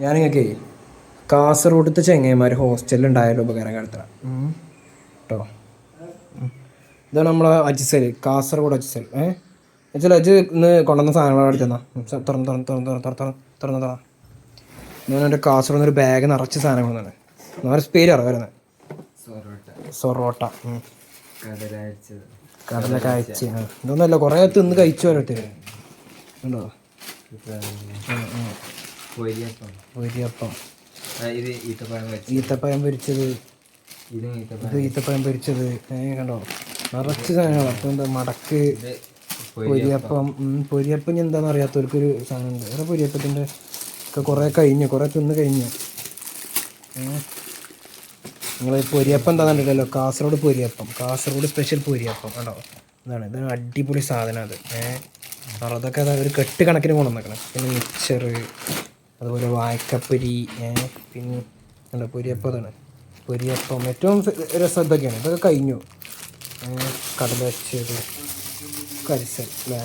ഞാൻ നിങ്ങൾക്ക് കാസർഗോഡത്തെ ചെങ്ങന്മാർ ഹോസ്റ്റലിൽ ഉണ്ടായാലും ഉപകാരം കടത്തണം കേട്ടോ. ഇതാണ് നമ്മളെ അജിസൽ, കാസർഗോഡ് അജിസൽ. അജിസൽ അജ് ഇന്ന് കൊണ്ടുവന്ന സാധനങ്ങൾ എടുത്തെന്നാ തുറന്നതാ. ഞാൻ എൻ്റെ കാസർഗോഡ് നിന്നൊരു ബാഗ് നിറച്ച് സാധനങ്ങൾ കൊണ്ടാണ്. വേറെ പേര് അറിയാം സൊറോട്ട, കടല കഴിച്ച് ഇതൊന്നുമല്ല, കുറേ തിന്ന് കഴിച്ചു ഓരോരുത്തർ ഉണ്ടോ. പൊരിയപ്പം, ഈത്തപ്പഴം പൊരിച്ചത്, ഇത് ഈത്തപ്പഴം പൊരിച്ചത് കണ്ടോ, നിറച്ച് സാധനങ്ങൾ. അപ്പം എന്താ മടക്ക് പൊരിയപ്പം. പൊരിയപ്പം എന്താണെന്ന് അറിയാത്തവർക്കൊരു സാധനമുണ്ട്. വേറെ പൊരിയപ്പത്തിൻ്റെ ഒക്കെ കുറേ കഴിഞ്ഞു, കുറേ തിന്ന് കഴിഞ്ഞു. നിങ്ങൾ പൊരിയപ്പം എന്താണെന്ന് കണ്ടില്ലല്ലോ, കാസർഗോഡ് പൊരിയപ്പം, കാസർഗോഡ് സ്പെഷ്യൽ പൊരിയപ്പം കണ്ടോ. ഇതാണ് അടിപൊളി സാധനം അത്. അതൊക്കെ ഒരു കെട്ട് കണക്കിന് കൊണ്ടുവന്നേക്കണം. പിന്നെ മിക്സർ, അതുപോലെ വാഴക്കപ്പൊരി, പിന്നെ എന്താ പൊരിയപ്പം. അതാണ് പൊരിയപ്പം. ഏറ്റവും രസം ഇതൊക്കെയാണ്. ഇതൊക്കെ കഴിഞ്ഞു. കടല വെച്ചത് കരിസൽ അല്ലേ.